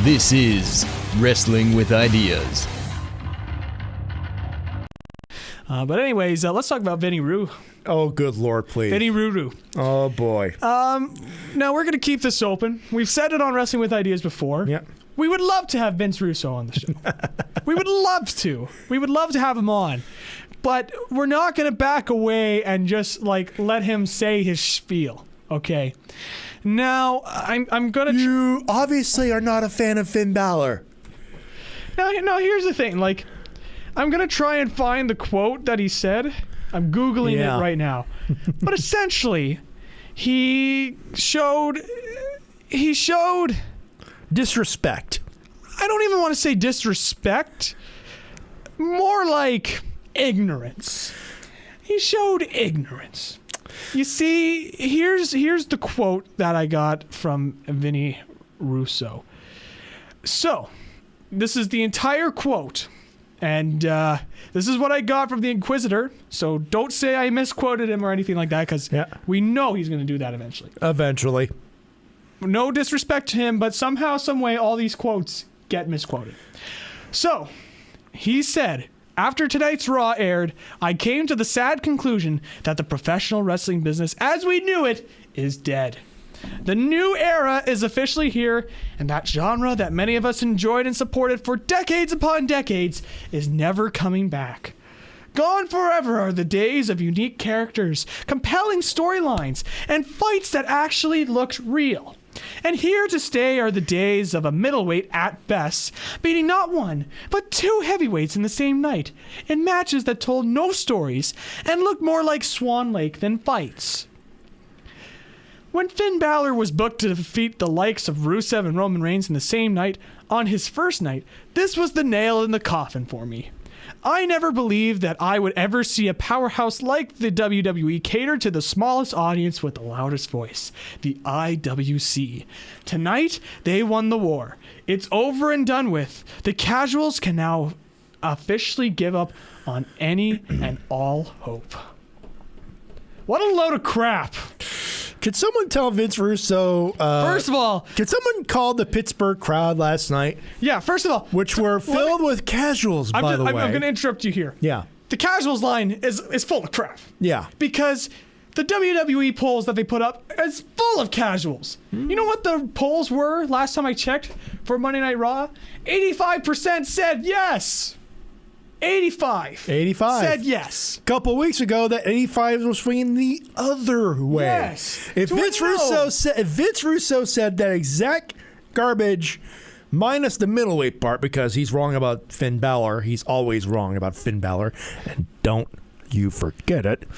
This is Wrestling with Ideas. But anyways, let's talk about Vinny Roo. Oh, good Lord, please. Vinny Roo. Oh, boy. Now, we're going to keep this open. We've said it on Wrestling with Ideas before. Yeah. We would love to have Vince Russo on the show. We would love to. We would love to have him on. But we're not going to back away and just, let him say his spiel, okay? Now, I'm going to... You obviously are not a fan of Finn Balor. Now, here's the thing. I'm going to try and find the quote that he said. I'm Googling it right now. But essentially, he showed Disrespect. I don't even want to say disrespect. More like ignorance. He showed ignorance. You see, here's the quote that I got from Vinny Russo. So, this is the entire quote. And this is what I got from the Inquisitor. So don't say I misquoted him or anything like that, because we know he's going to do that eventually. Eventually. No disrespect to him, but somehow, some way, all these quotes get misquoted. So, he said, after tonight's Raw aired, I came to the sad conclusion that the professional wrestling business as we knew it is dead. The new era is officially here, and that genre that many of us enjoyed and supported for decades upon decades is never coming back. Gone forever are the days of unique characters, compelling storylines, and fights that actually looked real. And here to stay are the days of a middleweight at best, beating not one, but two heavyweights in the same night, in matches that told no stories and looked more like Swan Lake than fights. When Finn Balor was booked to defeat the likes of Rusev and Roman Reigns in the same night, on his first night, this was the nail in the coffin for me. I never believed that I would ever see a powerhouse like the WWE cater to the smallest audience with the loudest voice, the IWC. Tonight, they won the war. It's over and done with. The casuals can now officially give up on any and all hope. What a load of crap. Could someone tell Vince Russo... first of all... Could someone call the Pittsburgh crowd last night? Yeah, first of all... Which were filled with casuals, by the way. I'm going to interrupt you here. Yeah. The casuals line is full of crap. Yeah. Because the WWE polls that they put up is full of casuals. You know what the polls were last time I checked for Monday Night Raw? 85% said yes. 85 said yes. A couple of weeks ago, that 85 was swinging the other way. Yes. If Vince Russo said that exact garbage, minus the middleweight part, because he's wrong about Finn Balor, he's always wrong about Finn Balor, and don't you forget it.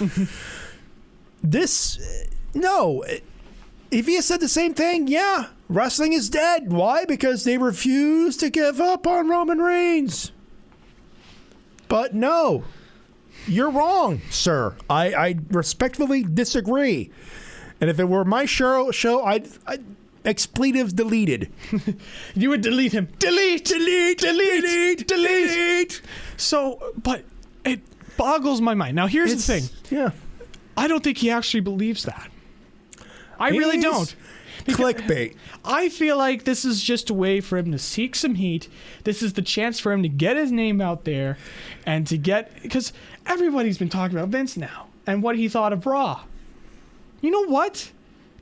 If he had said the same thing, wrestling is dead. Why? Because they refuse to give up on Roman Reigns. But no, you're wrong, sir. I respectfully disagree. And if it were my show, I'd expletives deleted. You would delete him. Delete. So, but it boggles my mind. Now, here's the thing. Yeah. I don't think he actually believes that. I really don't. Clickbait. I feel like this is just a way for him to seek some heat. This is the chance for him to get his name out there and to get... Because everybody's been talking about Vince now and what he thought of Raw. You know what?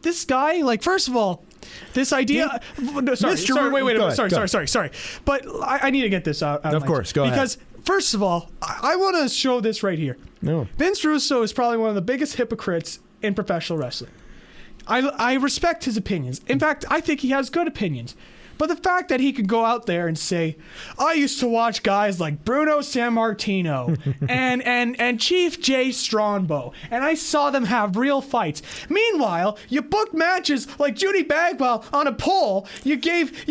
This guy, first of all, this idea... Sorry, wait a minute. Sorry. But I need to get this out. Of course, go ahead. Because, first of all, I want to show this right here. No. Vince Russo is probably one of the biggest hypocrites in professional wrestling. I respect his opinions. In fact, I think he has good opinions. But the fact that he could go out there and say, I used to watch guys like Bruno Sammartino and Chief Jay Strongbow, and I saw them have real fights. Meanwhile, you booked matches like Judy Bagwell on a pole. You gave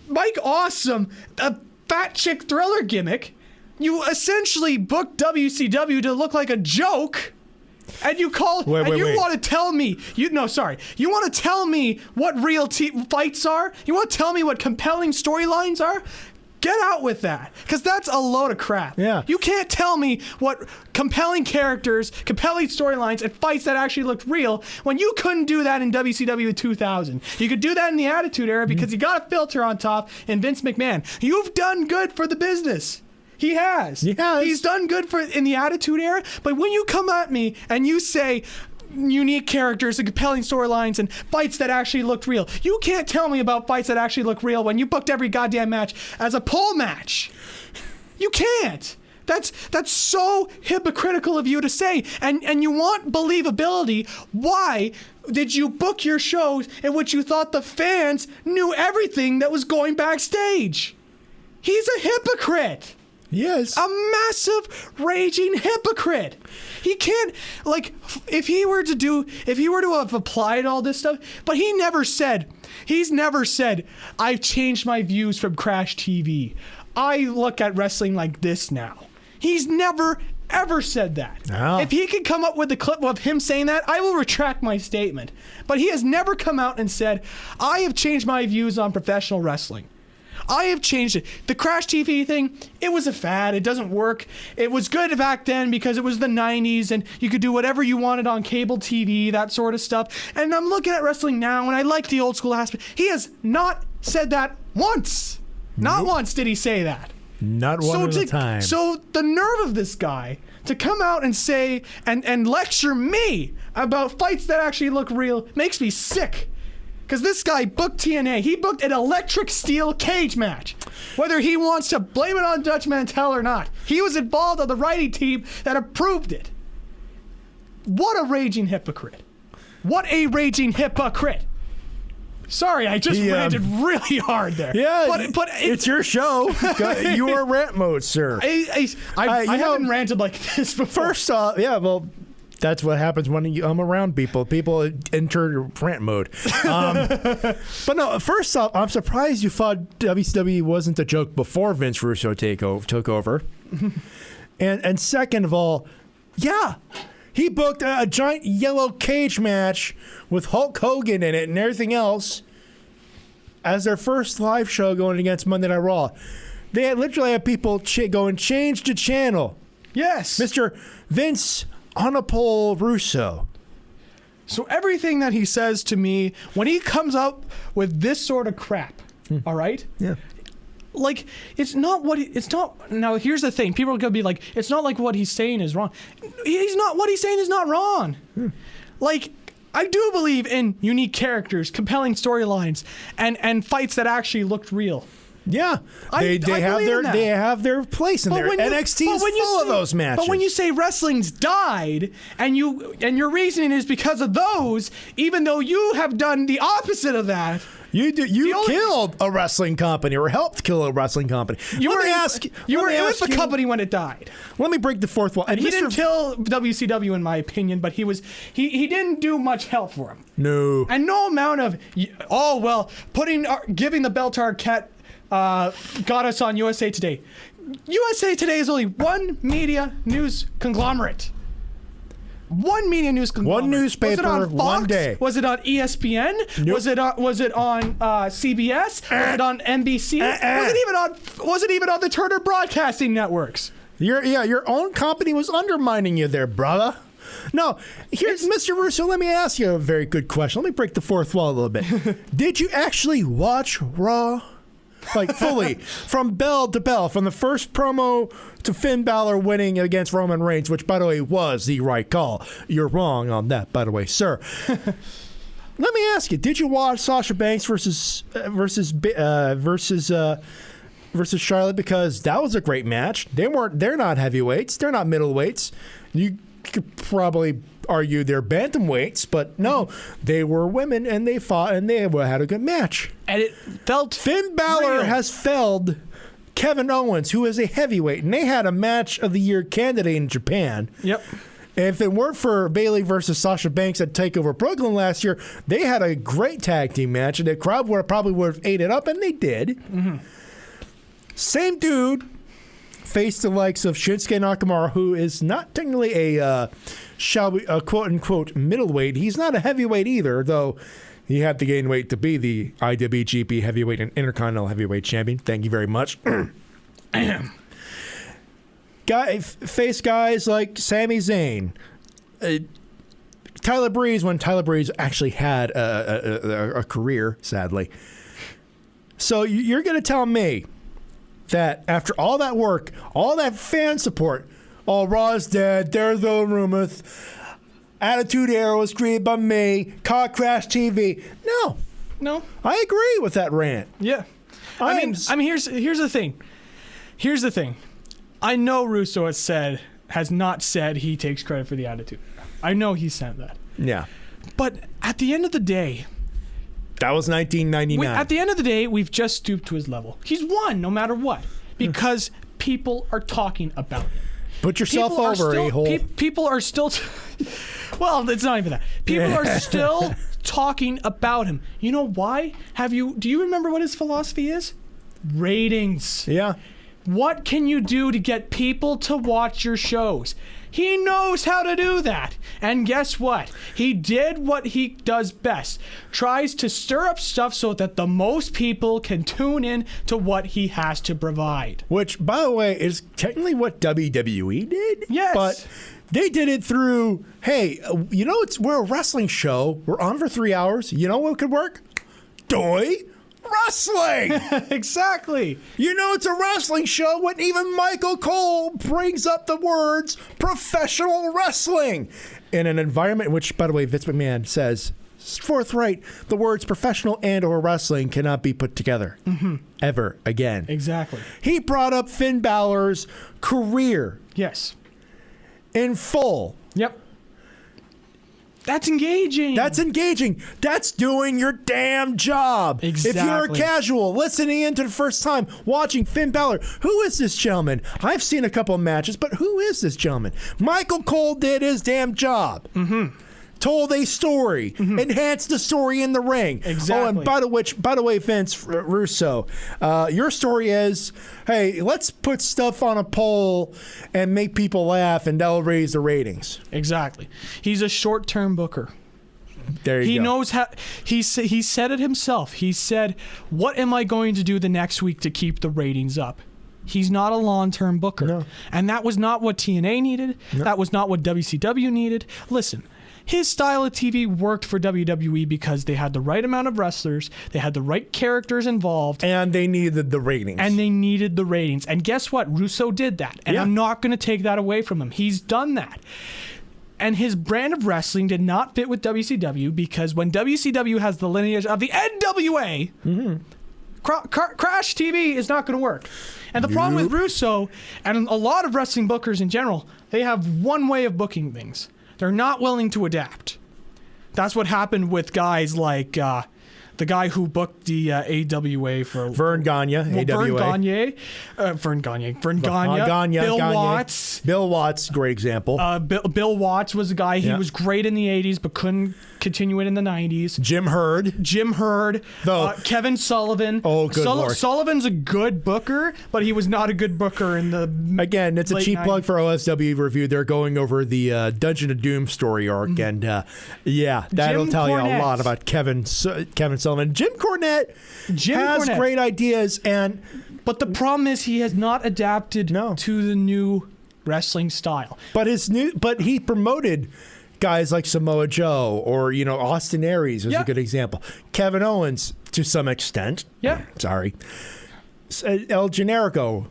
Mike Awesome a fat chick thriller gimmick. You essentially booked WCW to look like a joke. And you want to tell me, you want to tell me what real fights are? You want to tell me what compelling storylines are? Get out with that, because that's a load of crap. Yeah. You can't tell me what compelling characters, compelling storylines, and fights that actually looked real when you couldn't do that in WCW 2000. You could do that in the Attitude Era because you got a filter on top and Vince McMahon. You've done good for the business. He has. He's done good in the Attitude Era, but when you come at me and you say unique characters and compelling storylines and fights that actually looked real. You can't tell me about fights that actually look real when you booked every goddamn match as a pole match. You can't. That's so hypocritical of you to say. And you want believability. Why did you book your shows in which you thought the fans knew everything that was going backstage? He's a hypocrite. Yes. A massive raging hypocrite. He can't, like, if he were to have applied all this stuff, but he's never said, I've changed my views from Crash TV. I look at wrestling like this now. He's never, ever said that. No. If he could come up with a clip of him saying that, I will retract my statement. But he has never come out and said, I have changed my views on professional wrestling. I have changed it. The Crash TV thing, it was a fad. It doesn't work. It was good back then because it was the 90s and you could do whatever you wanted on cable TV, that sort of stuff. And I'm looking at wrestling now and I like the old school aspect. He has not said that once. Not once did he say that. Not one at a time. So the nerve of this guy to come out and say and lecture me about fights that actually look real makes me sick. Because this guy booked TNA. He booked an electric steel cage match. Whether he wants to blame it on Dutch Mantel or not. He was involved on the writing team that approved it. What a raging hypocrite. What a raging hypocrite. Sorry, I just ranted really hard there. Yeah, but it's your show. You are rant mode, sir. I haven't ranted like this before. First off, that's what happens when I'm around people. People enter rant mode. But no, first off, I'm surprised you thought WCW wasn't a joke before Vince Russo took over. And second of all, he booked a giant yellow cage match with Hulk Hogan in it and everything else as their first live show going against Monday Night Raw. They literally had people going, change the channel. Yes. Mr. Vince on a pole Russo. So everything that he says to me, when he comes up with this sort of crap, all right? Yeah. Like, now here's the thing. People are going to be like, it's not like what he's saying is wrong. What he's saying is not wrong. Like, I do believe in unique characters, compelling storylines, and fights that actually looked real. Yeah, they have their place in there. NXT is full of those matches. But when you say wrestling's died, and your reasoning is because of those, even though you have done the opposite of that, you killed a wrestling company or helped kill a wrestling company. You were with the company when it died. Let me break the fourth wall. And he didn't kill WCW, in my opinion, but he didn't do much help for him. No, and no amount of giving the belt to Arquette got us on USA Today. USA Today is only one media news conglomerate. One media news conglomerate. One newspaper, was it on Fox? one day. Was it on ESPN? Nope. Was it on CBS? Was it on NBC? Was it even on the Turner Broadcasting Networks? Your own company was undermining you there, brother. No, here's Mr. Russo. Let me ask you a very good question. Let me break the fourth wall a little bit. Did you actually watch Raw? Like fully, from bell to bell, from the first promo to Finn Balor winning against Roman Reigns, which, by the way, was the right call. You're wrong on that, by the way, sir. Let me ask you: did you watch Sasha Banks versus Charlotte? Because that was a great match. They're not heavyweights. They're not middleweights. You could probably argue they're bantamweights, but no, they were women and they fought and they had a good match. And it felt Finn Balor has felled Kevin Owens, who is a heavyweight, and they had a match of the year candidate in Japan. Yep. And if it weren't for Bayley versus Sasha Banks at TakeOver Brooklyn last year, they had a great tag team match, and the crowd probably would have ate it up, and they did. Mm-hmm. Same dude faced the likes of Shinsuke Nakamura, who is not technically a quote-unquote middleweight. He's not a heavyweight either, though He had to gain weight to be the IWGP Heavyweight and Intercontinental Heavyweight Champion. Thank you very much. Face guys like Sami Zayn, Tyler Breeze, when Tyler Breeze actually had a career, sadly. So you're going to tell me that after all that work, all that fan support, Raw's dead, there's no rumors, Attitude Era was created by me, Car Crash TV. No. I agree with that rant. Yeah. I mean, here's the thing. Here's the thing. I know Russo has not said he takes credit for the Attitude Era. I know he said that. Yeah. But at the end of the day, that was 1999. At the end of the day, we've just stooped to his level. He's won no matter what because people are talking about him. Put yourself over, a-hole. People are still... well, it's not even that. People are still talking about him. You know why? Do you remember what his philosophy is? Ratings. Yeah. What can you do to get people to watch your shows? He knows how to do that. And guess what? He did what he does best. Tries to stir up stuff so that the most people can tune in to what he has to provide. Which, by the way, is technically what WWE did. Yes. But they did it through, hey, we're a wrestling show. We're on for 3 hours. You know what could work? Wrestling. Exactly. It's a wrestling show when even Michael Cole brings up the words professional wrestling in an environment in which, by the way, Vince McMahon says forthright, the words professional and or wrestling cannot be put together ever again. Exactly. He brought up Finn Balor's career. Yes. In full. Yep. That's engaging. That's doing your damn job. Exactly. If you're a casual listening in to the first time, watching Finn Balor, who is this gentleman? I've seen a couple of matches, but who is this gentleman? Michael Cole did his damn job. Told a story, enhanced the story in the ring. Exactly. Oh, and by the way, Vince Russo, your story is, hey, let's put stuff on a poll and make people laugh, and that'll raise the ratings. Exactly. He's a short-term booker. There you go. He knows how. He said it himself. He said, "What am I going to do the next week to keep the ratings up?" He's not a long-term booker, No. And that was not what TNA needed. No. That was not what WCW needed. Listen. His style of TV worked for WWE because they had the right amount of wrestlers, they had the right characters involved. And they needed the ratings. And guess what? Russo did that. And I'm not going to take that away from him. He's done that. And his brand of wrestling did not fit with WCW because when WCW has the lineage of the NWA, Crash TV is not going to work. And the problem with Russo and a lot of wrestling bookers in general, they have one way of booking things. They're not willing to adapt. That's what happened with guys like the guy who booked the AWA for Vern Gagne, AWA. Vern Gagne. Bill Watts. Bill Watts, great example. Bill Watts was a guy, he was great in the 80s, but couldn't continue it in the 90s. Jim Herd. Kevin Sullivan. Oh, good Lord. Sullivan's a good booker, but he was not a good booker in the Again, it's a cheap 90s. plug for OSW Review. They're going over the Dungeon of Doom story arc, and that'll tell you a lot about Kevin Sullivan. Jim Cornette has great ideas, but the problem is he has not adapted to the new wrestling style. But he promoted guys like Samoa Joe or Austin Aries is a good example. Kevin Owens to some extent. Yeah. Sorry. El Generico.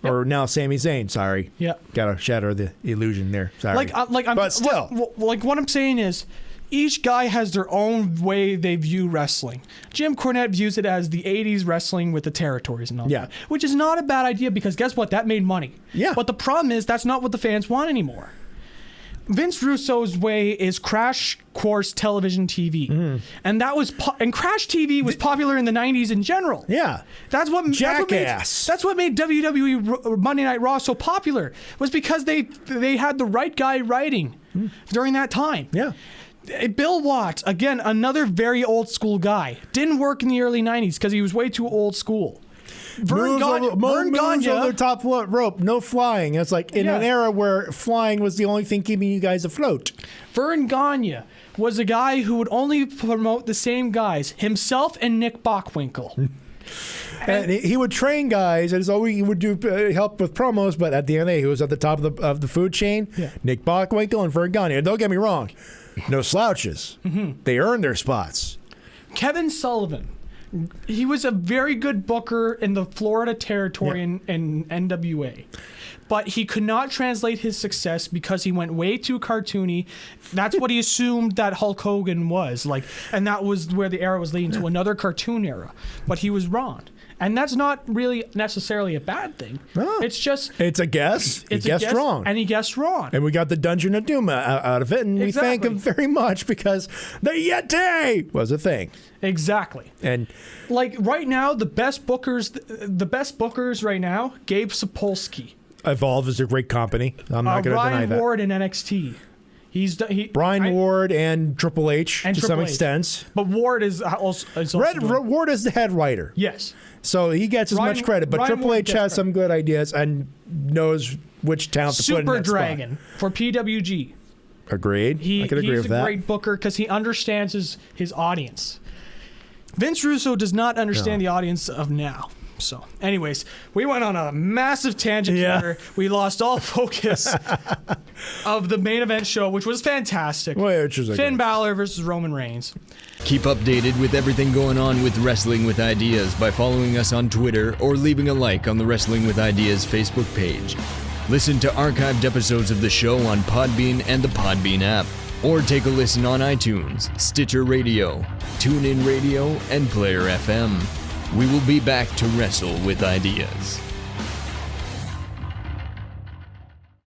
Or now Sami Zayn. Sorry. Yeah. Gotta shatter the illusion there. Sorry. But still, what I'm saying is, each guy has their own way they view wrestling. Jim Cornette views it as the 80s wrestling with the territories and all that, which is not a bad idea because guess what? That made money. Yeah. But the problem is that's not what the fans want anymore. Vince Russo's way is Crash Course television TV. And that was and Crash TV was popular in the 90s in general. Yeah. That's what Jackass. That's what made WWE Monday Night Raw so popular, was because they had the right guy writing during that time. Yeah. Bill Watts, again, another very old school guy. Didn't work in the early 90s because he was way too old school. Vern moves Gagne. on the top rope, no flying. It's like in an era where flying was the only thing keeping you guys afloat. Vern Gagne was a guy who would only promote the same guys, himself and Nick Bockwinkel. And he would train guys, and he would do help with promos. But at the end of the day, he was at the top of the food chain. Yeah. Nick Bockwinkel and Vern Gagne. And don't get me wrong, no slouches. They earned their spots. Kevin Sullivan. He was a very good booker in the Florida territory in NWA. But he could not translate his success because he went way too cartoony. That's what he assumed that Hulk Hogan was like, and that was where the era was leading to another cartoon era. But he was wrong, and that's not really necessarily a bad thing. No. It's a guess. He guessed wrong, and he guessed wrong. And we got the Dungeon of Doom out of it, and we thank him very much because the Yeti was a thing. Exactly. And like right now, the best bookers right now, Gabe Sapolsky. Evolve is a great company. I'm not going to deny that. Brian Ward in NXT. Brian Ward and Triple H to some extent. But Ward is also Ward is the head writer. Yes. So he gets as much credit. But Triple H has some good ideas and knows which talent to put in that Super Dragon for PWG. Agreed. I could agree with that. He's a great booker because he understands his audience. Vince Russo does not understand the audience of now. So, anyways, we went on a massive tangent here. We lost all focus of the main event show, which was fantastic. Finn Balor versus Roman Reigns. Keep updated with everything going on with Wrestling with Ideas by following us on Twitter or leaving a like on the Wrestling with Ideas Facebook page. Listen to archived episodes of the show on Podbean and the Podbean app, or take a listen on iTunes, Stitcher Radio, TuneIn Radio, and Player FM. We will be back to wrestle with ideas.